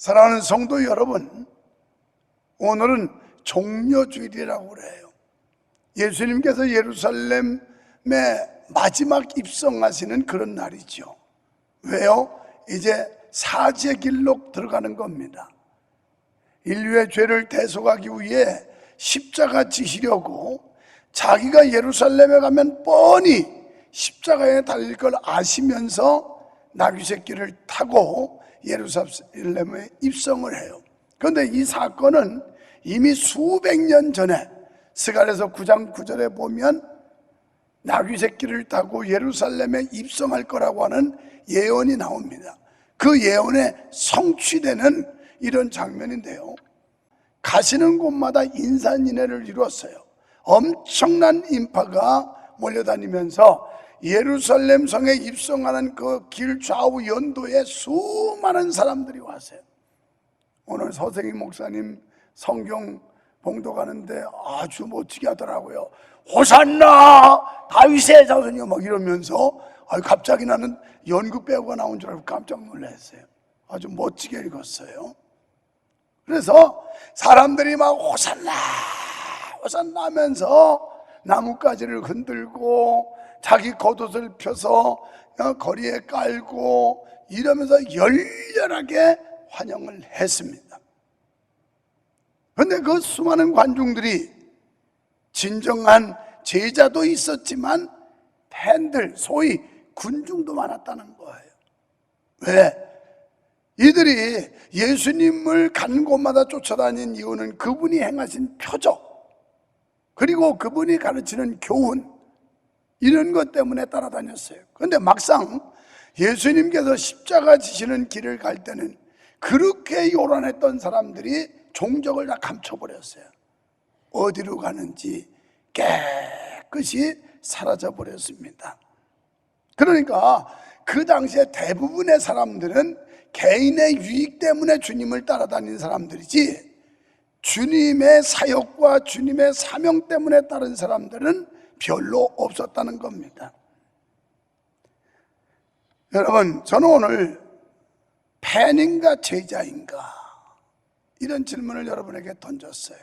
사랑하는 성도 여러분, 오늘은 종려주일이라고 그래요. 예수님께서 예루살렘에 마지막 입성하시는 그런 날이죠. 왜요? 이제 사지의 길로 들어가는 겁니다. 인류의 죄를 대속하기 위해 십자가 지시려고 자기가 예루살렘에 가면 뻔히 십자가에 달릴 걸 아시면서 나귀새끼를 타고 예루살렘에 입성을 해요. 그런데 이 사건은 이미 수백 년 전에 스가랴서 9장 9절에 보면 나귀새끼를 타고 예루살렘에 입성할 거라고 하는 예언이 나옵니다. 그 예언에 성취되는 이런 장면인데요, 가시는 곳마다 인산인해를 이루었어요. 엄청난 인파가 몰려다니면서 예루살렘 성에 입성하는 그 길 좌우 연도에 수많은 사람들이 왔어요. 오늘 서생희 목사님 성경 봉독하는데 아주 멋지게 하더라고요. 호산나 다윗의 자손이여 막 이러면서 갑자기 나는 연극 배우가 나온 줄 알고 깜짝 놀랐어요. 아주 멋지게 읽었어요. 그래서 사람들이 막 호산나 호산나 하면서 나뭇가지를 흔들고 자기 겉옷을 펴서 거리에 깔고 이러면서 열렬하게 환영을 했습니다. 그런데 그 수많은 관중들이 진정한 제자도 있었지만 팬들, 소위 군중도 많았다는 거예요. 왜? 이들이 예수님을 간 곳마다 쫓아다닌 이유는 그분이 행하신 표적, 그리고 그분이 가르치는 교훈, 이런 것 때문에 따라다녔어요. 그런데 막상 예수님께서 십자가 지시는 길을 갈 때는 그렇게 요란했던 사람들이 종적을 다 감춰버렸어요. 어디로 가는지 깨끗이 사라져버렸습니다. 그러니까 그 당시에 대부분의 사람들은 개인의 유익 때문에 주님을 따라다니는 사람들이지, 주님의 사역과 주님의 사명 때문에 따른 사람들은 별로 없었다는 겁니다. 여러분, 저는 오늘 팬인가 제자인가 이런 질문을 여러분에게 던졌어요.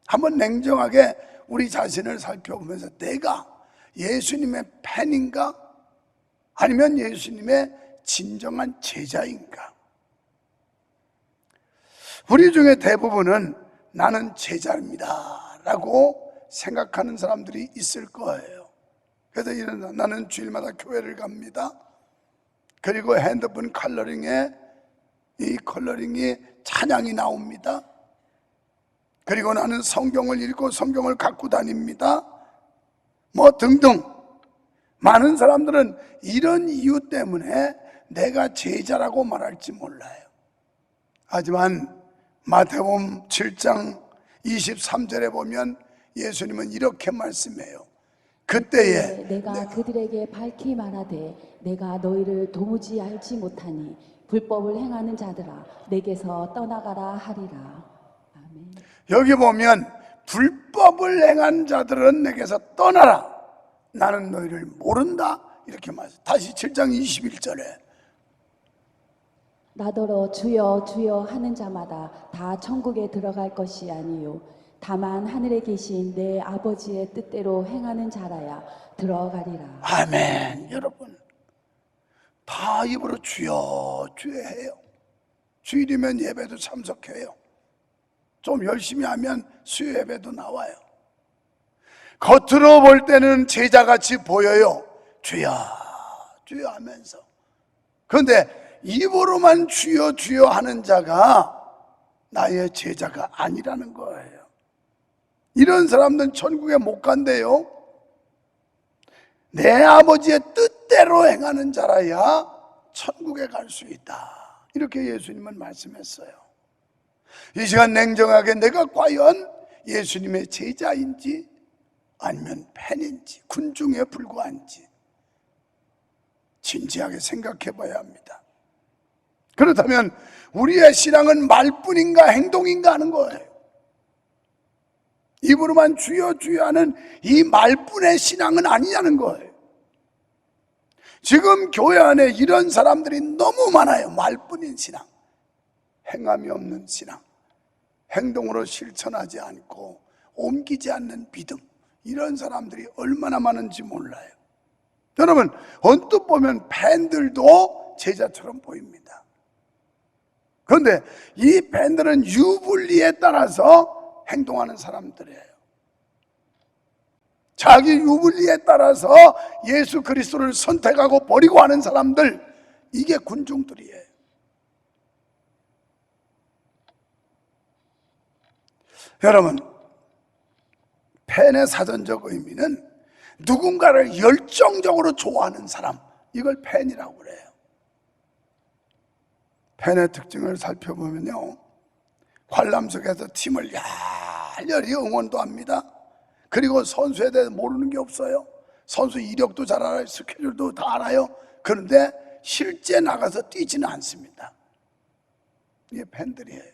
한번 냉정하게 우리 자신을 살펴보면서 내가 예수님의 팬인가 아니면 예수님의 진정한 제자인가? 우리 중에 대부분은 나는 제자입니다 라고 생각하는 사람들이 있을 거예요. 그래서 이런, 나는 주일마다 교회를 갑니다. 그리고 핸드폰 컬러링에 이 컬러링이 찬양이 나옵니다. 그리고 나는 성경을 읽고 성경을 갖고 다닙니다. 뭐 등등. 많은 사람들은 이런 이유 때문에 내가 제자라고 말할지 몰라요. 하지만 마태복음 7장 23절에 보면 예수님은 이렇게 말씀해요. 그때에 내가 그들에게 밝히 말하되 내가 너희를 도무지 알지 못하니 불법을 행하는 자들아 내게서 떠나가라 하리라. 아멘. 여기 보면 불법을 행한 자들은 내게서 떠나라, 나는 너희를 모른다, 이렇게 말해요. 다시 7장 21절에 나더러 주여 주여 하는 자마다 다 천국에 들어갈 것이 아니요 다만 하늘에 계신 내 아버지의 뜻대로 행하는 자라야 들어가리라. 아멘. 여러분 다 입으로 주여 주여 해요. 주일이면 예배도 참석해요. 좀 열심히 하면 수요 예배도 나와요. 겉으로 볼 때는 제자같이 보여요. 주여 주여 하면서. 그런데 입으로만 주여 주여 하는 자가 나의 제자가 아니라는 거예요. 이런 사람들은 천국에 못 간대요. 내 아버지의 뜻대로 행하는 자라야 천국에 갈 수 있다, 이렇게 예수님은 말씀했어요. 이 시간 냉정하게 내가 과연 예수님의 제자인지 아니면 팬인지 군중에 불과한지 진지하게 생각해 봐야 합니다. 그렇다면 우리의 신앙은 말뿐인가 행동인가 하는 거예요. 입으로만 주여 주여 하는 이 말뿐의 신앙은 아니냐는 거예요. 지금 교회 안에 이런 사람들이 너무 많아요. 말뿐인 신앙. 행함이 없는 신앙, 행동으로 실천하지 않고 옮기지 않는 믿음, 이런 사람들이 얼마나 많은지 몰라요. 여러분, 언뜻 보면 팬들도 제자처럼 보입니다. 그런데 이 팬들은 유불리에 따라서 행동하는 사람들이에요. 자기 유불리에 따라서 예수 그리스도를 선택하고 버리고 하는 사람들, 이게 군중들이에요. 여러분, 팬의 사전적 의미는 누군가를 열정적으로 좋아하는 사람, 이걸 팬이라고 그래요. 팬의 특징을 살펴보면요, 관람석에서 팀을 열렬히 응원도 합니다. 그리고 선수에 대해서 모르는 게 없어요. 선수 이력도 잘 알아요. 스케줄도 다 알아요. 그런데 실제 나가서 뛰지는 않습니다. 이게 팬들이에요.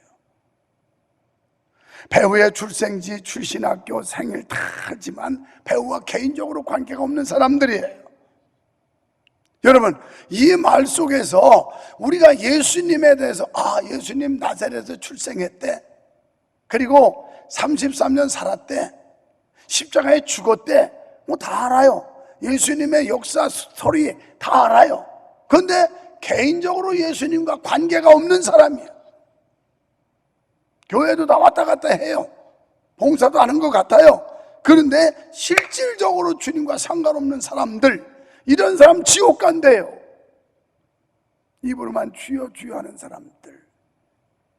배우의 출생지, 출신 학교, 생일 다 하지만 배우와 개인적으로 관계가 없는 사람들이에요. 여러분, 이 말 속에서 우리가 예수님에 대해서, 예수님 나사렛에서 출생했대, 그리고 33년 살았대, 십자가에 죽었대, 뭐 다 알아요. 예수님의 역사 스토리 다 알아요. 그런데 개인적으로 예수님과 관계가 없는 사람이에요. 교회도 다 왔다 갔다 해요. 봉사도 하는 것 같아요. 그런데 실질적으로 주님과 상관없는 사람들, 이런 사람 지옥 간대요. 입으로만 주여 주여 하는 사람들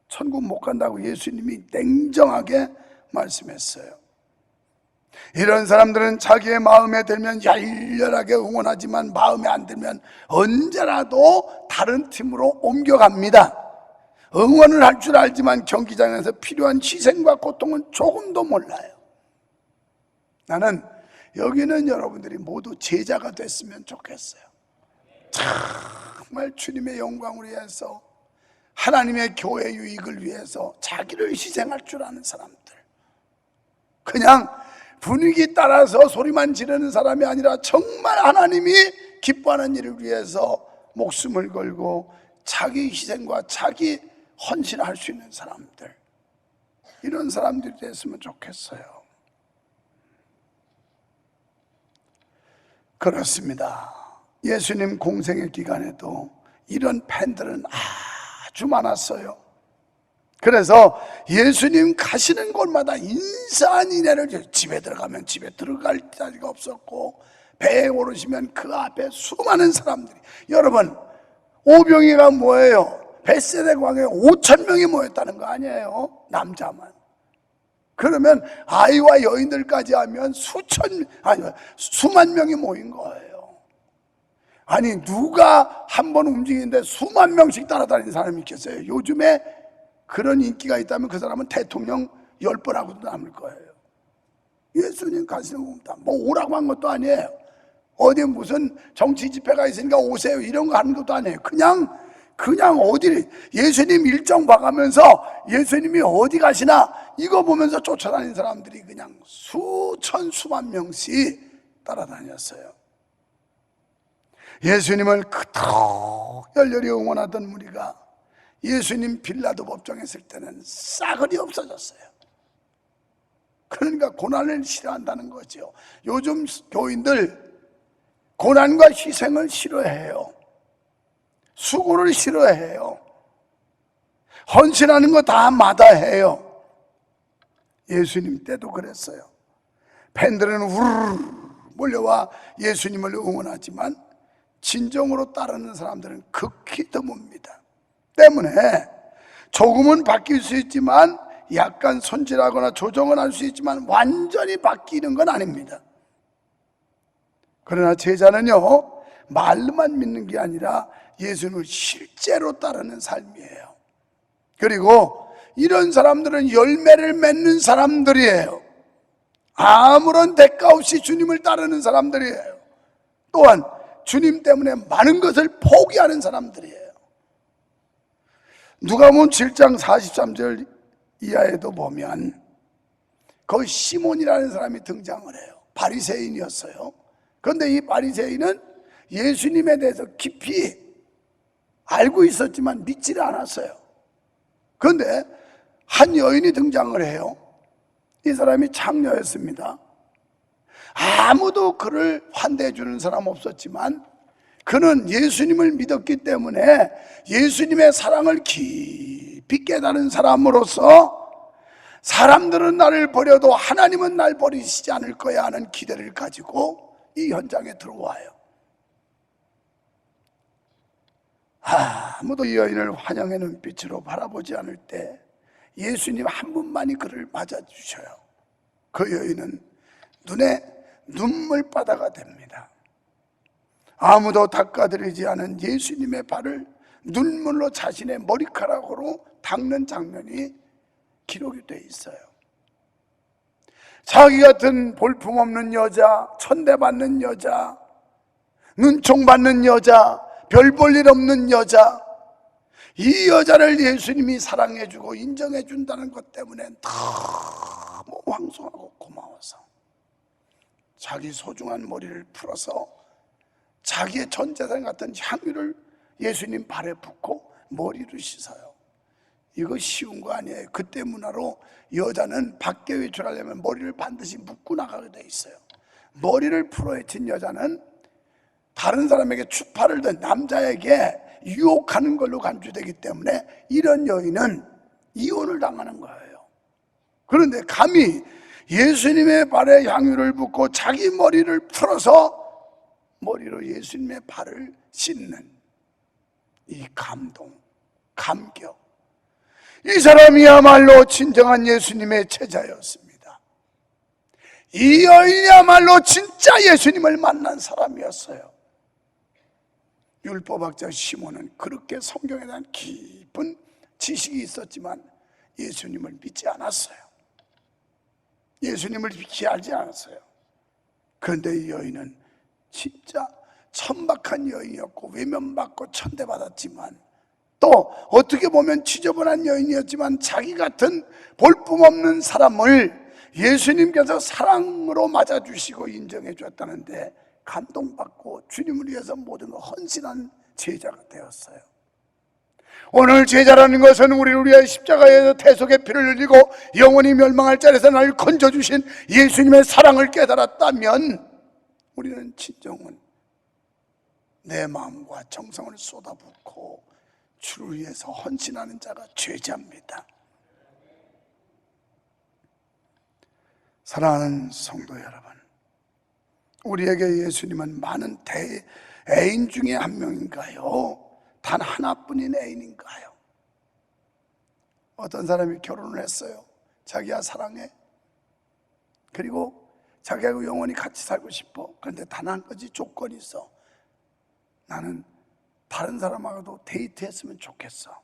천국 못 간다고 예수님이 냉정하게 말씀했어요. 이런 사람들은 자기의 마음에 들면 열렬하게 응원하지만 마음에 안 들면 언제라도 다른 팀으로 옮겨갑니다. 응원을 할 줄 알지만 경기장에서 필요한 희생과 고통은 조금도 몰라요. 나는 여기는 여러분들이 모두 제자가 됐으면 좋겠어요. 정말 주님의 영광을 위해서, 하나님의 교회 유익을 위해서 자기를 희생할 줄 아는 사람들, 그냥 분위기 따라서 소리만 지르는 사람이 아니라 정말 하나님이 기뻐하는 일을 위해서 목숨을 걸고 자기 희생과 자기 헌신할 수 있는 사람들, 이런 사람들이 됐으면 좋겠어요. 그렇습니다. 예수님 공생의 기간에도 이런 팬들은 아주 많았어요. 그래서 예수님 가시는 곳마다 인산인해를, 집에 들어가면 집에 들어갈 자리가 없었고, 배에 오르시면 그 앞에 수많은 사람들이, 여러분, 오병이가 뭐예요? 벳세다 광야에 5,000명이 모였다는 거 아니에요? 남자만. 그러면 아이와 여인들까지 하면 수만 명이 모인 거예요. 아니, 누가 한 번 움직이는데 수만 명씩 따라다니는 사람이 있겠어요? 요즘에 그런 인기가 있다면 그 사람은 대통령 10번 하고도 남을 거예요. 예수님 가시는 겁니다. 뭐 오라고 한 것도 아니에요. 어디 무슨 정치 집회가 있으니까 오세요 이런 거 하는 것도 아니에요. 그냥 어디 예수님 일정 봐가면서 예수님이 어디 가시나 이거 보면서 쫓아다니는 사람들이 그냥 수만 명씩 따라다녔어요. 예수님을 그토록 열렬히 응원하던 무리가 예수님 빌라도 법정에 있을 때는 싸그리 없어졌어요. 그러니까 고난을 싫어한다는 거죠. 요즘 교인들 고난과 희생을 싫어해요. 수고를 싫어해요. 헌신하는 거 다 마다해요. 예수님 때도 그랬어요. 팬들은 우르르 몰려와 예수님을 응원하지만 진정으로 따르는 사람들은 극히 드뭅니다. 때문에 조금은 바뀔 수 있지만, 약간 손질하거나 조정은 할 수 있지만 완전히 바뀌는 건 아닙니다. 그러나 제자는요, 말로만 믿는 게 아니라 예수님을 실제로 따르는 삶이에요. 그리고 이런 사람들은 열매를 맺는 사람들이에요. 아무런 대가 없이 주님을 따르는 사람들이에요. 또한 주님 때문에 많은 것을 포기하는 사람들이에요. 누가복음 7장 43절 이하에도 보면 거기 시몬이라는 사람이 등장을 해요. 바리새인이었어요. 그런데 이 바리새인은 예수님에 대해서 깊이 알고 있었지만 믿지를 않았어요. 그런데 한 여인이 등장을 해요. 이 사람이 창녀였습니다. 아무도 그를 환대해 주는 사람 없었지만 그는 예수님을 믿었기 때문에 예수님의 사랑을 깊이 깨달은 사람으로서 사람들은 나를 버려도 하나님은 날 버리시지 않을 거야 하는 기대를 가지고 이 현장에 들어와요. 아무도 이 여인을 환영의 눈빛으로 바라보지 않을 때 예수님 한 분만이 그를 맞아주셔요. 그 여인은 눈에 눈물바다가 됩니다. 아무도 닦아드리지 않은 예수님의 발을 눈물로 자신의 머리카락으로 닦는 장면이 기록이 돼 있어요. 자기 같은 볼품없는 여자, 천대받는 여자, 눈총받는 여자, 별 볼 일 없는 여자, 이 여자를 예수님이 사랑해주고 인정해준다는 것 때문에 너무 황송하고 고마워서 자기 소중한 머리를 풀어서 자기의 전재산 같은 향유를 예수님 발에 붓고 머리를 씻어요. 이거 쉬운 거 아니에요. 그때 문화로 여자는 밖에 외출하려면 머리를 반드시 묶고 나가게 돼 있어요. 머리를 풀어헤친 여자는 다른 사람에게 추파를 든 남자에게 유혹하는 걸로 간주되기 때문에 이런 여인은 이혼을 당하는 거예요. 그런데 감히 예수님의 발에 향유를 붓고 자기 머리를 풀어서 머리로 예수님의 발을 씻는 이 감동, 감격, 이 사람이야말로 진정한 예수님의 제자였습니다. 이 여인이야말로 진짜 예수님을 만난 사람이었어요. 율법학자 시몬은 그렇게 성경에 대한 깊은 지식이 있었지만 예수님을 믿지 않았어요. 예수님을 깊이 알지 않았어요. 그런데 이 여인은 진짜 천박한 여인이었고 외면받고 천대받았지만 또 어떻게 보면 지저분한 여인이었지만 자기 같은 볼품없는 사람을 예수님께서 사랑으로 맞아주시고 인정해 주었다는데 감동받고 주님을 위해서 모든 걸 헌신한 제자가 되었어요. 오늘 제자라는 것은 우리를 위해 십자가에서 대속의 피를 흘리고 영원히 멸망할 자리에서 나를 건져주신 예수님의 사랑을 깨달았다면 우리는 진정은 내 마음과 정성을 쏟아붓고 주를 위해서 헌신하는 자가 죄자입니다. 사랑하는 성도 여러분, 우리에게 예수님은 많은 애인 중에 한 명인가요? 단 하나뿐인 애인인가요? 어떤 사람이 결혼을 했어요. 자기야 사랑해. 그리고 자기하고 영원히 같이 살고 싶어. 그런데 단 한 가지 조건이 있어. 나는 다른 사람하고도 데이트했으면 좋겠어.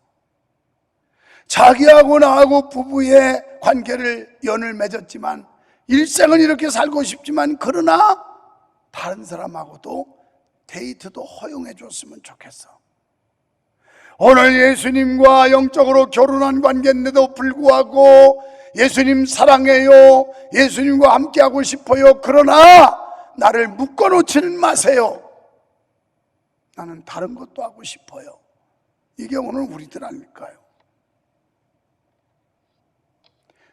자기하고 나하고 부부의 관계를 연을 맺었지만 일생을 이렇게 살고 싶지만 그러나 다른 사람하고도 데이트도 허용해 줬으면 좋겠어. 오늘 예수님과 영적으로 결혼한 관계인데도 불구하고 예수님 사랑해요, 예수님과 함께하고 싶어요, 그러나 나를 묶어놓지는 마세요. 나는 다른 것도 하고 싶어요. 이게 오늘 우리들 아닐까요?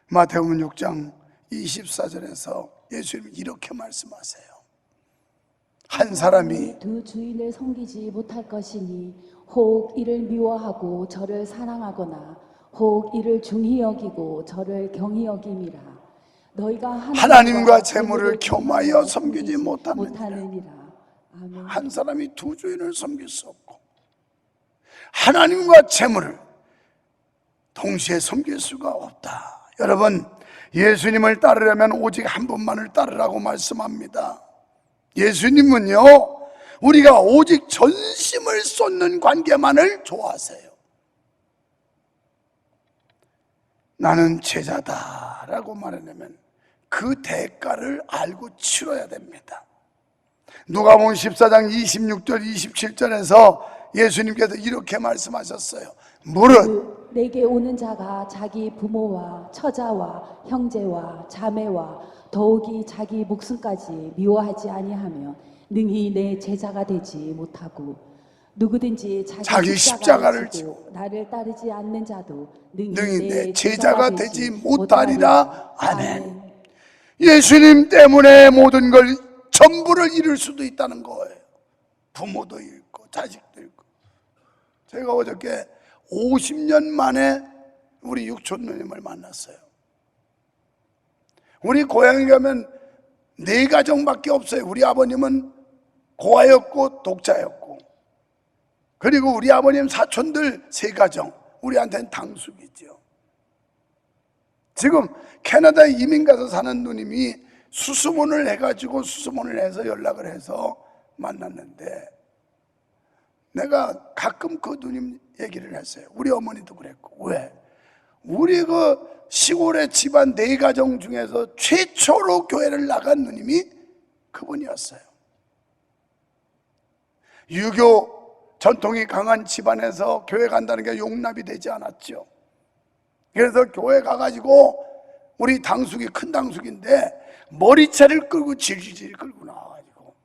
마태복음 6장 24절에서 예수님이 이렇게 말씀하세요. 한 사람이 두 주인을 섬기지 못할 것이니 혹 이를 미워하고 저를 사랑하거나 혹 이를 중히 여기고 저를 경히 여김이라. 너희가 하나님과 재물을 겸하여 섬기지 못하느니라. 아멘. 한 사람이 두 주인을 섬길 수 없고 하나님과 재물을 동시에 섬길 수가 없다. 여러분, 예수님을 따르려면 오직 한 분만을 따르라고 말씀합니다. 예수님은요, 우리가 오직 전심을 쏟는 관계만을 좋아하세요. 나는 제자다라고 말하려면 그 대가를 알고 치러야 됩니다. 누가복음 14장 26절 27절에서 예수님께서 이렇게 말씀하셨어요. 무릇 내게 오는 자가 자기 부모와 처자와 형제와 자매와 더욱이 자기 목숨까지 미워하지 아니하면 능히 내 제자가 되지 못하고 누구든지 자기 십자가를 지고 나를 따르지 않는 자도 능히 내 제자가 되지 못하리라. 아멘. 예수님 때문에 모든 걸 전부를 잃을 수도 있다는 거예요. 부모도 잃고 자식도 잃고. 제가 어저께 50년 만에 우리 육촌 누님을 만났어요. 우리 고향에 가면 4가정밖에 없어요. 우리 아버님은 고아였고 독자였고, 그리고 우리 아버님 사촌들 3가정, 우리한테는 당숙이죠. 지금 캐나다에 이민 가서 사는 누님이 수수문을 해가지고 수수문을 해서 연락을 해서 만났는데, 내가 가끔 그 누님 얘기를 했어요. 우리 어머니도 그랬고. 왜? 우리 그 시골의 집안 4가정 중에서 최초로 교회를 나간 누님이 그분이었어요. 유교 전통이 강한 집안에서 교회 간다는 게 용납이 되지 않았죠. 그래서 교회 가가지고 우리 당숙이 큰 당숙인데 머리채를 끌고 질질 끌고 나와가지고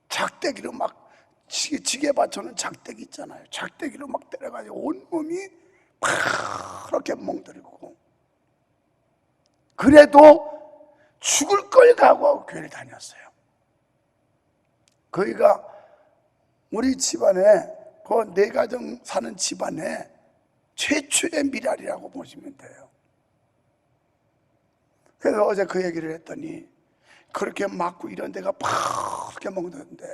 작대기로 막 지게 받쳐놓은 작대기 있잖아요. 작대기로 막 때려가지고 온몸이 그렇게 멍들고, 그래도 죽을 걸 각오하고 교회를 다녔어요. 거기가 우리 집안에 그 4가정 사는 집안에 최초의 미랄이라고 보시면 돼요. 그래서 어제 그 얘기를 했더니 그렇게 맞고 이런 데가 그렇게 먹는데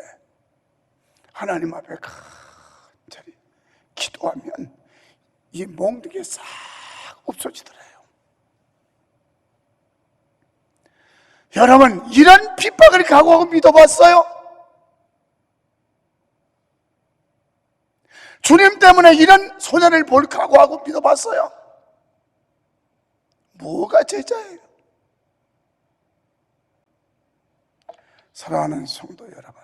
하나님 앞에 간절히 기도하면 이 먹는 게 싹 없어지더래요. 여러분, 이런 핍박을 각오하고 믿어봤어요? 주님 때문에 이런 손해를 볼 각오하고 믿어봤어요? 뭐가 제자예요? 사랑하는 성도 여러분,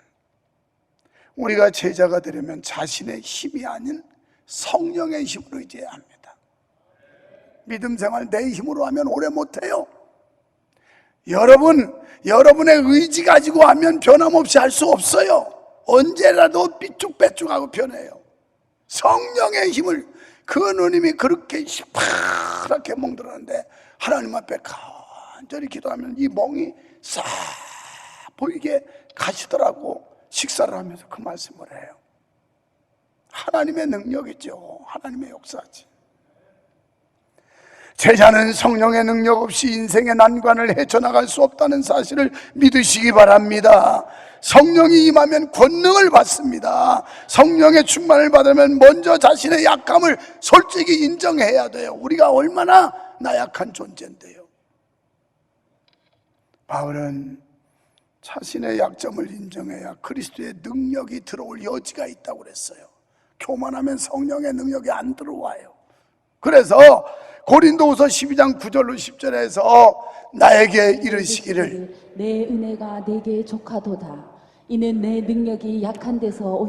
우리가 제자가 되려면 자신의 힘이 아닌 성령의 힘으로 의지해야 합니다. 믿음 생활 내 힘으로 하면 오래 못해요. 여러분의 의지 가지고 하면 변함없이 할 수 없어요. 언제라도 삐쭉빼쭉하고 변해요. 성령의 힘을, 그 누님이 그렇게 시퍼렇게 멍들었는데 하나님 앞에 간절히 기도하면 이 멍이 싹 보이게 가시더라고. 식사를 하면서 그 말씀을 해요. 하나님의 능력이죠. 하나님의 역사지. 제자는 성령의 능력 없이 인생의 난관을 헤쳐나갈 수 없다는 사실을 믿으시기 바랍니다. 성령이 임하면 권능을 받습니다. 성령의 충만을 받으면 먼저 자신의 약함을 솔직히 인정해야 돼요. 우리가 얼마나 나약한 존재인데요. 바울은 자신의 약점을 인정해야 그리스도의 능력이 들어올 여지가 있다고 그랬어요. 교만하면 성령의 능력이 안 들어와요. 그래서 고린도후서 12장 9절로 10절에서 나에게 이르시기를 내 은혜가 내게 족하도다. 이는 내 능력이 약한 데서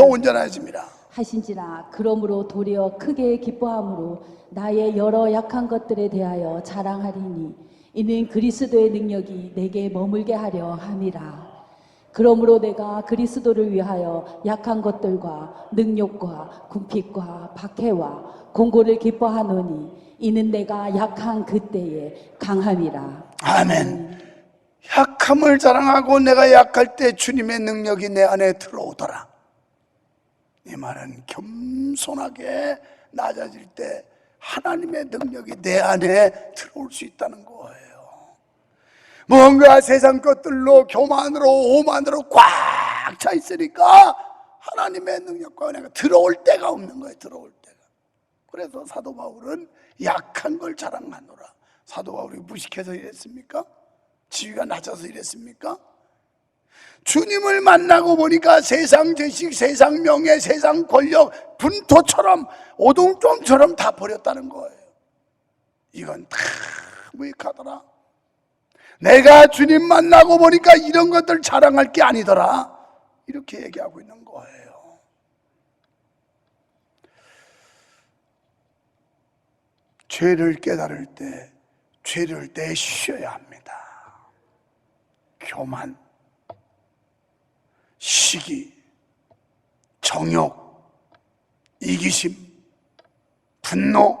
온전해집니다 하신지라. 그러므로 도리어 크게 기뻐함으로 나의 여러 약한 것들에 대하여 자랑하리니 이는 그리스도의 능력이 내게 머물게 하려 함이라. 그러므로 내가 그리스도를 위하여 약한 것들과 능욕과 궁핍과 박해와 공고를 기뻐하노니 이는 내가 약한 그때에 강함이라. 아멘. 약함을 자랑하고 내가 약할 때 주님의 능력이 내 안에 들어오더라. 이 말은 겸손하게 낮아질 때 하나님의 능력이 내 안에 들어올 수 있다는 거예요. 뭔가 세상 것들로 교만으로 오만으로 꽉 차 있으니까 하나님의 능력과 은혜가 들어올 데가 없는 거예요. 들어올 때가. 그래서 사도 바울은 약한 걸 자랑하노라. 사도 바울이 무식해서 이랬습니까? 지위가 낮아서 이랬습니까? 주님을 만나고 보니까 세상 지식, 세상 명예, 세상 권력, 분토처럼 오동점처럼 다 버렸다는 거예요. 이건 다 무익하더라. 내가 주님 만나고 보니까 이런 것들 자랑할 게 아니더라. 이렇게 얘기하고 있는 거예요. 죄를 깨달을 때 죄를 내쉬어야 합니다. 교만, 시기, 정욕, 이기심, 분노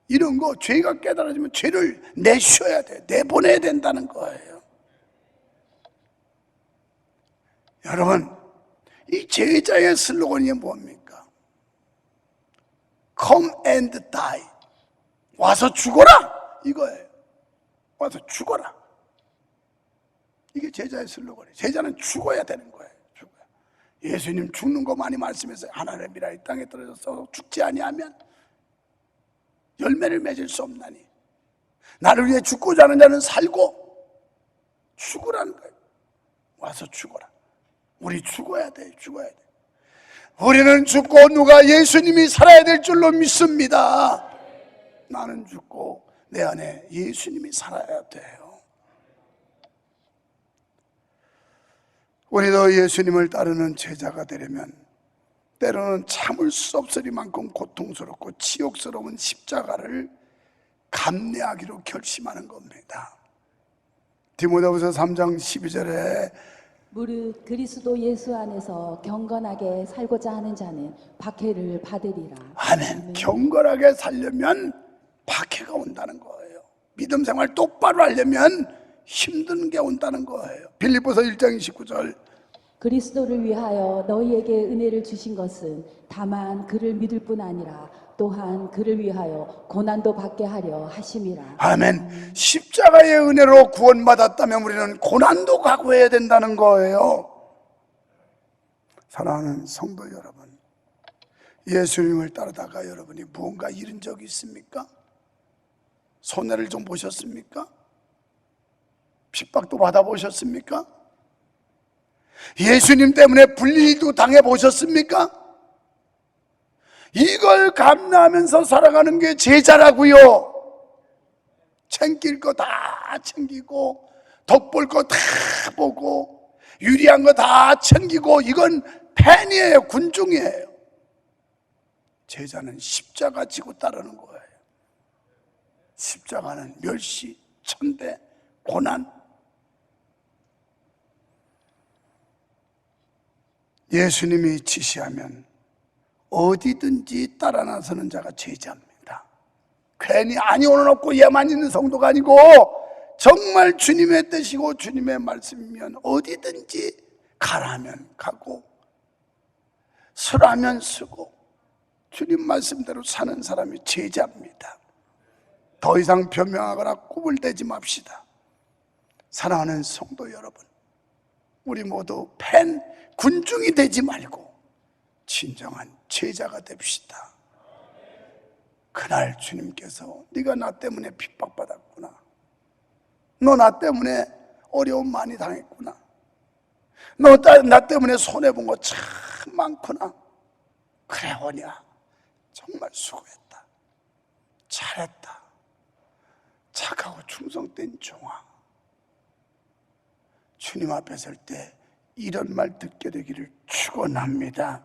이런 거 죄가 깨달아지면 죄를 내쉬어야 돼. 내보내야 된다는 거예요. 여러분, 이 제자의 슬로건이 뭡니까? Come and die. 와서 죽어라 이거예요. 와서 죽어라. 이게 제자의 슬로건이에요. 제자는 죽어야 되는 거예요. 죽어야. 예수님 죽는 거 많이 말씀했어요. 하나님이라 이 땅에 떨어져서 죽지 아니하면 열매를 맺을 수 없나니 나를 위해 죽고자 하는 자는 살고 죽으라는 거예요. 와서 죽어라. 우리 죽어야 돼. 죽어야 돼. 우리는 죽고 누가 예수님이 살아야 될 줄로 믿습니다. 나는 죽고 내 안에 예수님이 살아야 돼요. 우리도 예수님을 따르는 제자가 되려면 때로는 참을 수 없으리만큼 고통스럽고 치욕스러운 십자가를 감내하기로 결심하는 겁니다. 디모데후서 3장 12절에 무릇 그리스도 예수 안에서 경건하게 살고자 하는 자는 박해를 받으리라. 아멘. 경건하게 살려면 박해가 온다는 거예요. 믿음 생활 똑바로 하려면 힘든 게 온다는 거예요. 빌립보서 1장 29절 그리스도를 위하여 너희에게 은혜를 주신 것은 다만 그를 믿을 뿐 아니라 또한 그를 위하여 고난도 받게 하려 하심이라. 아멘. 십자가의 은혜로 구원받았다면 우리는 고난도 각오해야 된다는 거예요. 사랑하는 성도 여러분, 예수님을 따르다가 여러분이 무언가 잃은 적이 있습니까? 손해를 좀 보셨습니까? 핍박도 받아보셨습니까? 예수님 때문에 불리도 당해보셨습니까? 이걸 감내하면서 살아가는 게 제자라고요. 챙길 거 다 챙기고 덕볼 거 다 보고 유리한 거 다 챙기고 이건 팬이에요. 군중이에요. 제자는 십자가 지고 따르는 거예요. 십자가는 멸시, 천대, 고난. 예수님이 지시하면 어디든지 따라 나서는 자가 제자입니다. 괜히 아니오는 없고 얘만 있는 성도가 아니고 정말 주님의 뜻이고 주님의 말씀이면 어디든지 가라면 가고 쓰라면 쓰고 주님 말씀대로 사는 사람이 제자입니다. 더 이상 변명하거나 꾸불대지 맙시다. 사랑하는 성도 여러분, 우리 모두 팬 군중이 되지 말고 진정한 제자가 됩시다. 그날 주님께서 네가 나 때문에 핍박받았구나, 너 나 때문에 어려움 많이 당했구나, 너 나 때문에 손해본 거 참 많구나, 그래 오냐 정말 수고했다, 잘했다, 착하고 충성된 종아. 주님 앞에 설 때 이런 말 듣게 되기를 축원합니다.